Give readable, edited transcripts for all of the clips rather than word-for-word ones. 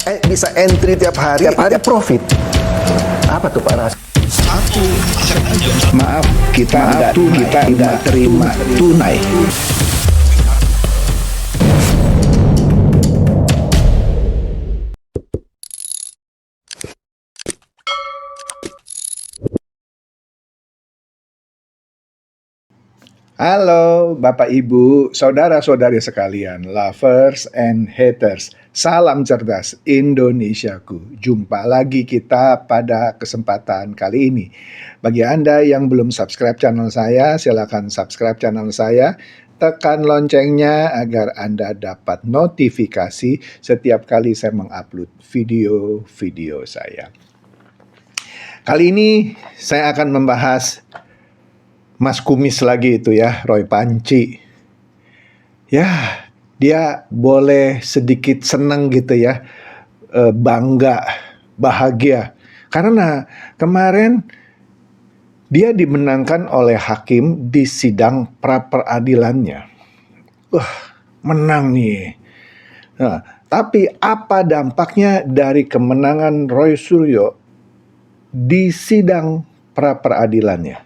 Bisa entry tiap hari profit. Apa tuh Pak Ras? Maaf, kita nggak terima tunai. Halo Bapak Ibu, saudara-saudari sekalian, lovers and haters. Salam cerdas Indonesiaku. Jumpa lagi kita pada kesempatan kali ini. Bagi Anda yang belum subscribe channel saya, silakan subscribe channel saya. Tekan loncengnya agar Anda dapat notifikasi setiap kali saya mengupload video-video saya. Kali ini saya akan membahas Mas Kumis lagi itu ya, Roy Panci. Ya, dia boleh sedikit senang gitu ya, bangga, bahagia. Karena kemarin dia dimenangkan oleh hakim di sidang pra-peradilannya. Menang nih. Nah, tapi apa dampaknya dari kemenangan Roy Suryo di sidang pra-peradilannya?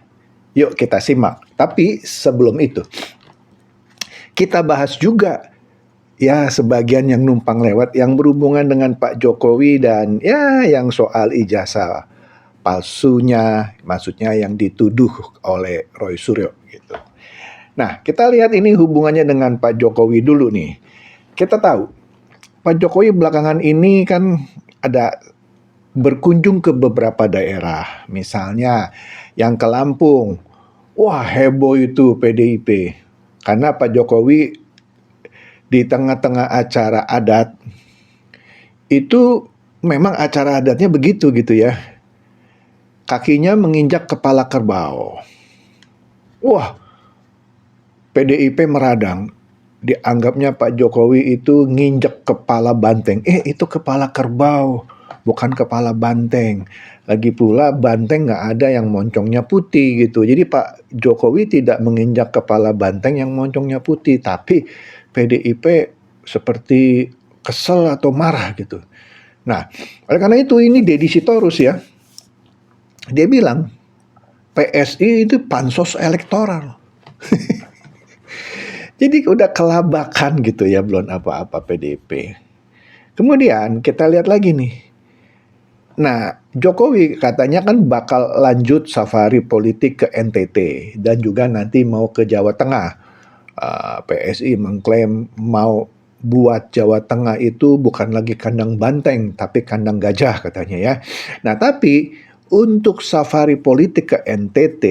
Yuk kita simak. Tapi sebelum itu, kita bahas juga ya sebagian yang numpang lewat yang berhubungan dengan Pak Jokowi dan ya yang soal ijazah palsunya, maksudnya yang dituduh oleh Roy Suryo gitu. Nah, kita lihat ini hubungannya dengan Pak Jokowi dulu nih. Kita tahu Pak Jokowi belakangan ini kan ada berkunjung ke beberapa daerah, misalnya yang ke Lampung. Wah, heboh itu PDIP. Karena Pak Jokowi di tengah-tengah acara adat, itu memang acara adatnya begitu gitu ya. Kakinya menginjak kepala kerbau. Wah, PDIP meradang. Dianggapnya Pak Jokowi itu nginjek kepala banteng. Itu kepala kerbau, bukan kepala banteng. Lagi pula banteng nggak ada yang moncongnya putih gitu. Jadi Pak Jokowi tidak menginjak kepala banteng yang moncongnya putih. Tapi PDIP seperti kesel atau marah gitu. Nah, oleh karena itu ini Deddy Sitorus ya. Dia bilang PSI itu pansos elektoral. Jadi udah kelabakan gitu ya, belum apa-apa PDIP. Kemudian kita lihat lagi nih. Nah, Jokowi katanya kan bakal lanjut safari politik ke NTT dan juga nanti mau ke Jawa Tengah. PSI mengklaim mau buat Jawa Tengah itu bukan lagi kandang banteng, tapi kandang gajah katanya ya. Nah, tapi untuk safari politik ke NTT,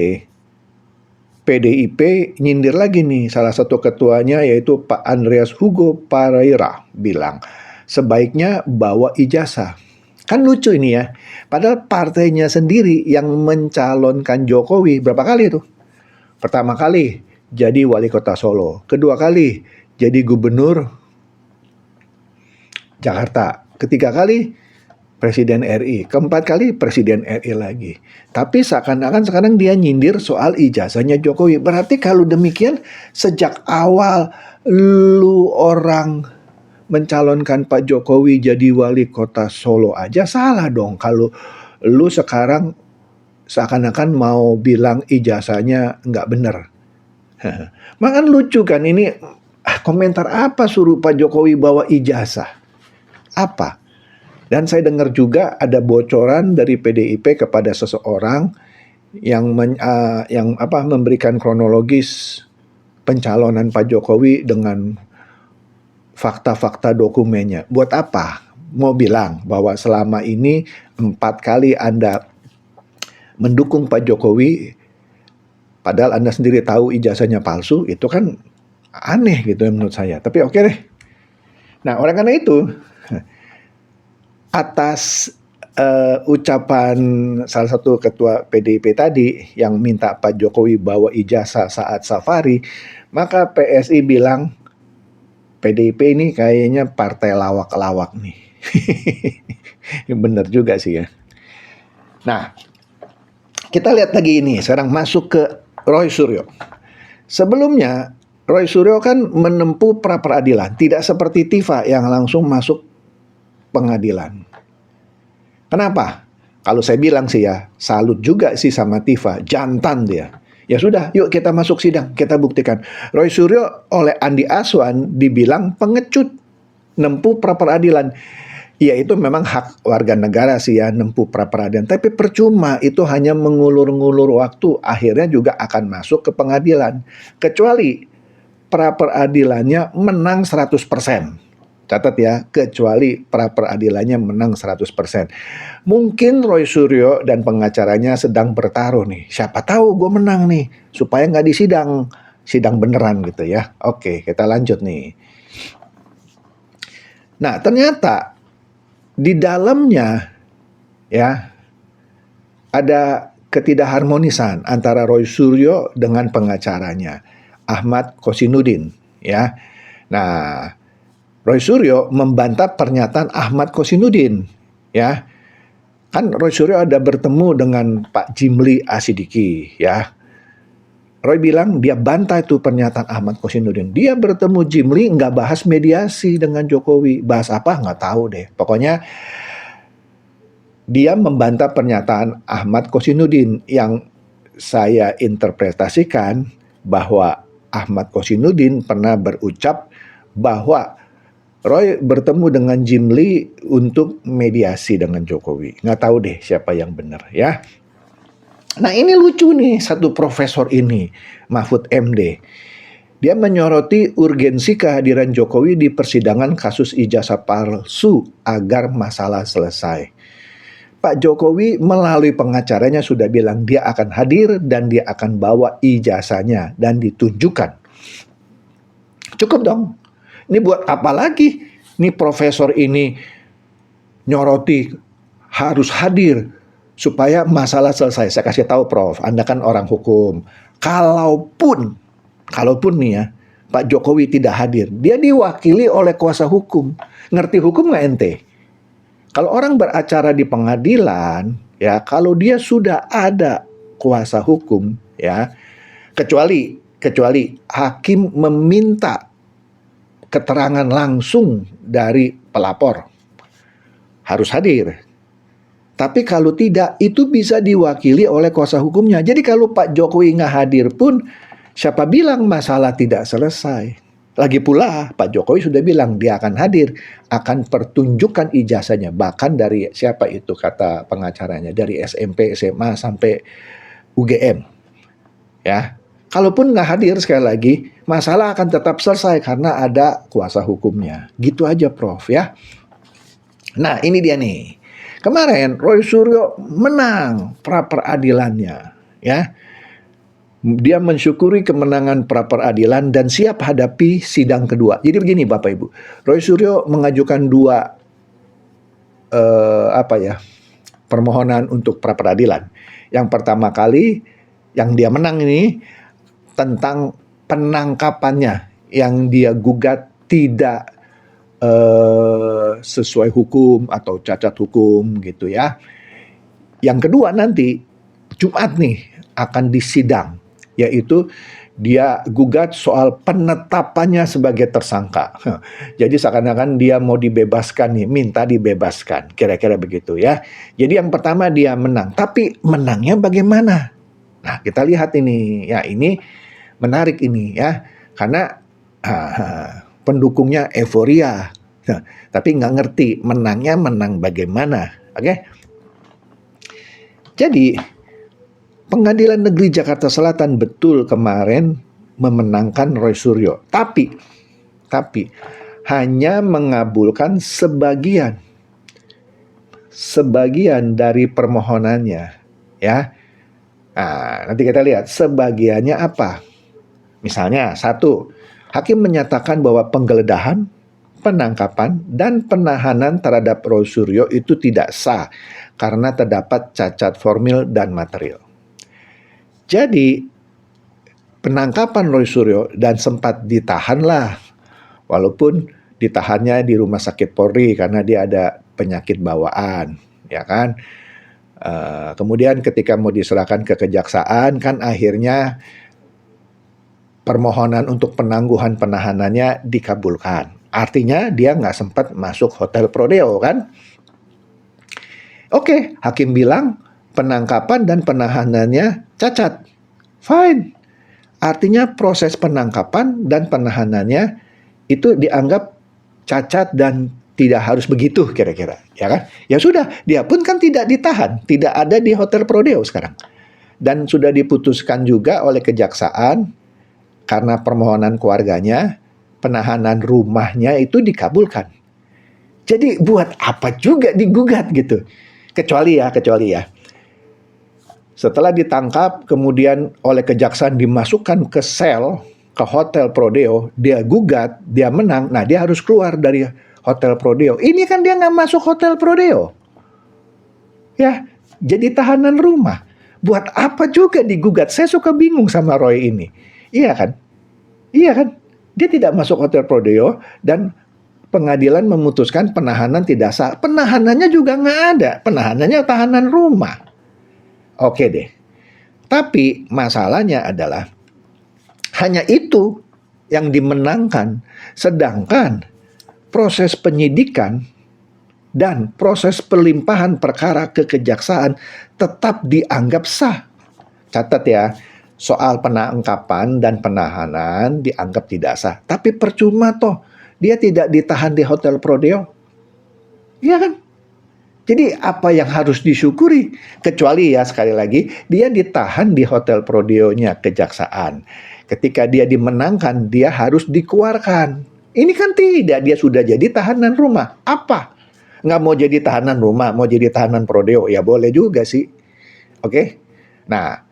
PDIP nyindir lagi nih, salah satu ketuanya yaitu Pak Andreas Hugo Pareira bilang, sebaiknya bawa ijazah. Kan lucu ini ya, padahal partainya sendiri yang mencalonkan Jokowi berapa kali itu? Pertama kali jadi wali kota Solo, kedua kali jadi gubernur Jakarta, ketiga kali Presiden RI, keempat kali Presiden RI lagi. Tapi seakan-akan sekarang dia nyindir soal ijazahnya Jokowi. Berarti kalau demikian sejak awal lu orang mencalonkan Pak Jokowi jadi wali kota Solo aja salah dong. Kalau lu sekarang seakan-akan mau bilang ijazahnya nggak bener. Makan lucu kan ini, komentar apa suruh Pak Jokowi bawa ijazah? Apa? Dan saya dengar juga ada bocoran dari PDIP kepada seseorang yang memberikan kronologis pencalonan Pak Jokowi dengan fakta-fakta dokumennya. Buat apa? Mau bilang bahwa selama ini 4 kali Anda mendukung Pak Jokowi, padahal Anda sendiri tahu ijazahnya palsu, itu kan aneh gitu menurut saya. Tapi oke deh. Nah, oleh karena itu, atas ucapan salah satu ketua PDIP tadi yang minta Pak Jokowi bawa ijazah saat safari, maka PSI bilang PDIP ini kayaknya partai lawak-lawak nih. Bener juga sih ya. Nah, kita lihat lagi ini, sekarang masuk ke Roy Suryo. Sebelumnya, Roy Suryo kan menempuh pra-peradilan, tidak seperti Tifa yang langsung masuk pengadilan. Kenapa? Kalau saya bilang sih ya, salut juga sih sama Tifa, jantan dia. Ya sudah, yuk kita masuk sidang, kita buktikan. Roy Suryo oleh Andi Aswan dibilang pengecut, nempuh pra peradilan. Ya itu memang hak warga negara sih ya, nempuh pra peradilan. Tapi percuma, itu hanya mengulur-ngulur waktu, akhirnya juga akan masuk ke pengadilan. Kecuali pra peradilannya menang 100%. Catat ya, kecuali pra peradilannya menang 100%. Mungkin Roy Suryo dan pengacaranya sedang bertaruh nih. Siapa tahu gue menang nih, supaya nggak disidang. Sidang beneran gitu ya. Oke, kita lanjut nih. Nah, ternyata di dalamnya ya ada ketidakharmonisan antara Roy Suryo dengan pengacaranya, Ahmad Kosinudin ya. Nah, Roy Suryo membantah pernyataan Ahmad Kosinudin, ya. Kan Roy Suryo ada bertemu dengan Pak Jimli Asidiki, ya. Roy bilang dia bantah itu pernyataan Ahmad Kosinudin. Dia bertemu Jimli nggak bahas mediasi dengan Jokowi. Bahas apa nggak tahu deh. Pokoknya dia membantah pernyataan Ahmad Kosinudin yang saya interpretasikan bahwa Ahmad Kosinudin pernah berucap bahwa Roy bertemu dengan Jimli untuk mediasi dengan Jokowi. Nggak tahu deh siapa yang benar ya. Nah ini lucu nih satu profesor ini, Mahfud MD. Dia menyoroti urgensi kehadiran Jokowi di persidangan kasus ijazah palsu agar masalah selesai. Pak Jokowi melalui pengacaranya sudah bilang dia akan hadir dan dia akan bawa ijazahnya dan ditunjukkan. Cukup dong. Ini buat apa lagi? Ini profesor ini nyoroti harus hadir supaya masalah selesai. Saya kasih tahu Prof, Anda kan orang hukum. Kalaupun nih ya, Pak Jokowi tidak hadir, dia diwakili oleh kuasa hukum. Ngerti hukum nggak ente? Kalau orang beracara di pengadilan, ya kalau dia sudah ada kuasa hukum, ya kecuali hakim meminta keterangan langsung dari pelapor, harus hadir. Tapi kalau tidak, itu bisa diwakili oleh kuasa hukumnya. Jadi kalau Pak Jokowi nggak hadir pun, siapa bilang masalah tidak selesai? Lagi pula Pak Jokowi sudah bilang dia akan hadir, akan pertunjukkan ijazahnya. Bahkan dari siapa itu kata pengacaranya, dari SMP, SMA sampai UGM. Ya, kalaupun nggak hadir sekali lagi, masalah akan tetap selesai karena ada kuasa hukumnya. Gitu aja Prof ya. Nah ini dia nih. Kemarin Roy Suryo menang pra peradilannya ya. Dia mensyukuri kemenangan pra peradilan dan siap hadapi sidang kedua. Jadi begini Bapak Ibu, Roy Suryo mengajukan dua permohonan untuk pra peradilan. Yang pertama kali yang dia menang ini tentang penangkapannya yang dia gugat tidak sesuai hukum atau cacat hukum gitu ya. Yang kedua nanti Jumat nih akan disidang, yaitu dia gugat soal penetapannya sebagai tersangka. Jadi seakan-akan dia mau dibebaskan nih, minta dibebaskan, kira-kira begitu ya. Jadi yang pertama dia menang, tapi menangnya bagaimana? Nah kita lihat ini, ya ini menarik ini ya, karena pendukungnya euforia, tapi nggak ngerti menangnya menang bagaimana, oke? Jadi Pengadilan Negeri Jakarta Selatan betul kemarin memenangkan Roy Suryo, tapi hanya mengabulkan sebagian dari permohonannya, ya. Nah, nanti kita lihat sebagiannya apa. Misalnya, 1, hakim menyatakan bahwa penggeledahan, penangkapan, dan penahanan terhadap Roy Suryo itu tidak sah karena terdapat cacat formil dan material. Jadi penangkapan Roy Suryo dan sempat ditahanlah, walaupun ditahannya di rumah sakit Polri karena dia ada penyakit bawaan, ya kan. Kemudian ketika mau diserahkan ke kejaksaan kan akhirnya permohonan untuk penangguhan penahanannya dikabulkan. Artinya dia nggak sempat masuk hotel Prodeo kan? Oke, hakim bilang penangkapan dan penahanannya cacat. Fine. Artinya proses penangkapan dan penahanannya itu dianggap cacat dan tidak harus begitu kira-kira, ya kan? Ya sudah, dia pun kan tidak ditahan, tidak ada di hotel Prodeo sekarang. Dan sudah diputuskan juga oleh kejaksaan karena permohonan keluarganya, penahanan rumahnya itu dikabulkan. Jadi buat apa juga digugat gitu? Kecuali ya. Setelah ditangkap, kemudian oleh kejaksaan dimasukkan ke sel, ke hotel Prodeo, dia gugat, dia menang, nah dia harus keluar dari hotel Prodeo. Ini kan dia nggak masuk hotel Prodeo. Ya, jadi tahanan rumah. Buat apa juga digugat? Saya suka bingung sama Roy ini. Iya kan? Dia tidak masuk hotel Prodeo dan pengadilan memutuskan penahanan tidak sah. Penahanannya juga nggak ada. Penahanannya tahanan rumah. Oke deh. Tapi masalahnya adalah hanya itu yang dimenangkan. Sedangkan proses penyidikan dan proses pelimpahan perkara ke kejaksaan tetap dianggap sah. Catat ya, soal penangkapan dan penahanan dianggap tidak sah. Tapi percuma toh, dia tidak ditahan di hotel Prodeo. Iya kan? Jadi apa yang harus disyukuri? Kecuali ya sekali lagi, dia ditahan di hotel Prodeo-nya kejaksaan. Ketika dia dimenangkan, dia harus dikeluarkan. Ini kan tidak, dia sudah jadi tahanan rumah. Apa? Nggak mau jadi tahanan rumah, mau jadi tahanan Prodeo, ya boleh juga sih. Oke? Nah,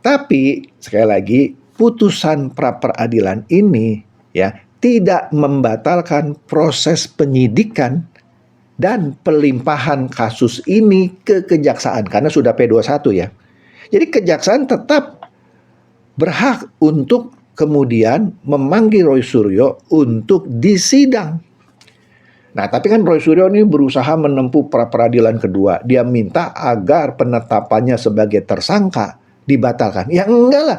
tapi sekali lagi, putusan pra-peradilan ini ya tidak membatalkan proses penyidikan dan pelimpahan kasus ini ke kejaksaan karena sudah P21 ya. Jadi kejaksaan tetap berhak untuk kemudian memanggil Roy Suryo untuk disidang. Nah, tapi kan Roy Suryo ini berusaha menempuh pra-peradilan kedua. Dia minta agar penetapannya sebagai tersangka dibatalkan. Ya enggak lah.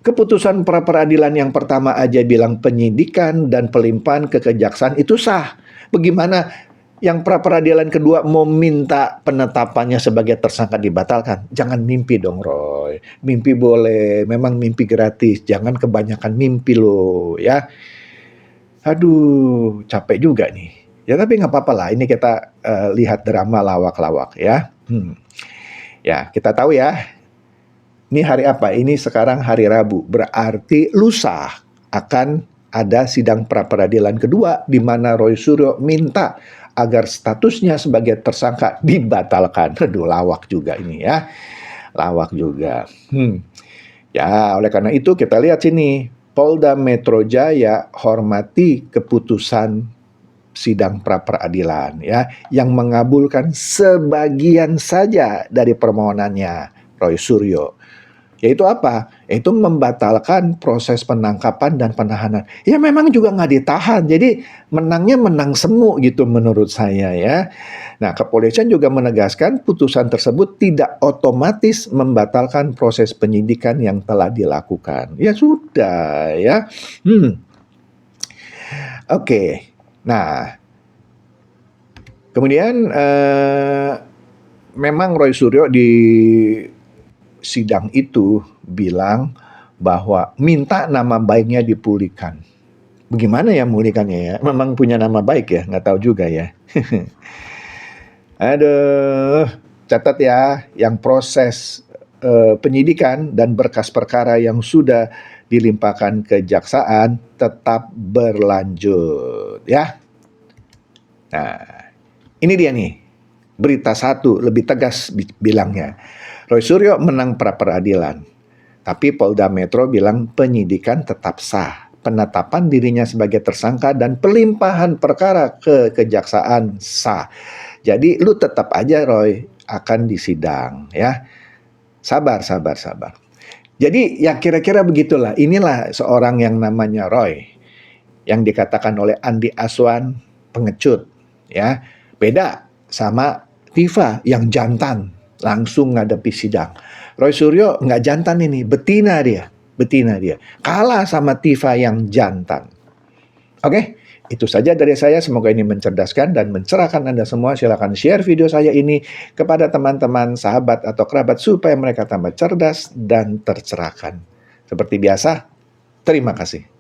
Keputusan pra-peradilan yang pertama aja bilang penyidikan dan pelimpahan ke kejaksaan itu sah. Bagaimana yang pra-peradilan kedua mau minta penetapannya sebagai tersangka dibatalkan? Jangan mimpi dong, Roy. Mimpi boleh, memang mimpi gratis. Jangan kebanyakan mimpi loh, ya. Aduh, capek juga nih. Ya tapi nggak apa-apa lah, ini kita lihat drama lawak-lawak ya. Ya, kita tahu ya, ini hari apa? Ini sekarang hari Rabu, berarti lusa akan ada sidang pra-peradilan kedua di mana Roy Suryo minta agar statusnya sebagai tersangka dibatalkan. Aduh, lawak juga ini ya. Lawak juga. Ya, oleh karena itu kita lihat sini. Polda Metro Jaya hormati keputusan sidang pra-peradilan ya yang mengabulkan sebagian saja dari permohonannya Roy Suryo. Yaitu apa? Yaitu membatalkan proses penangkapan dan penahanan. Ya memang juga nggak ditahan, jadi menangnya menang semu gitu menurut saya ya. Nah, kepolisian juga menegaskan putusan tersebut tidak otomatis membatalkan proses penyidikan yang telah dilakukan. Ya sudah ya. Oke. Nah, kemudian memang Roy Suryo di sidang itu bilang bahwa minta nama baiknya dipulihkan. Bagaimana ya memulihkannya ya? Memang punya nama baik ya? Nggak tahu juga ya. Aduh, catat ya, yang proses penyidikan dan berkas perkara yang sudah dilimpahkan ke kejaksaan tetap berlanjut ya. Nah, ini dia nih, berita satu lebih tegas bilangnya. Roy Suryo menang pra-peradilan, tapi Polda Metro bilang penyidikan tetap sah. Penetapan dirinya sebagai tersangka dan pelimpahan perkara ke kejaksaan sah. Jadi lu tetap aja Roy akan disidang ya. Sabar. Jadi ya kira-kira begitulah. Inilah seorang yang namanya Roy yang dikatakan oleh Andi Aswan pengecut ya. Beda sama Tifa yang jantan langsung ngadepi sidang. Roy Suryo nggak jantan ini, betina dia. Kalah sama Tifa yang jantan. Oke, itu saja dari saya. Semoga ini mencerdaskan dan mencerahkan Anda semua. Silakan share video saya ini kepada teman-teman, sahabat, atau kerabat supaya mereka tambah cerdas dan tercerahkan. Seperti biasa, terima kasih.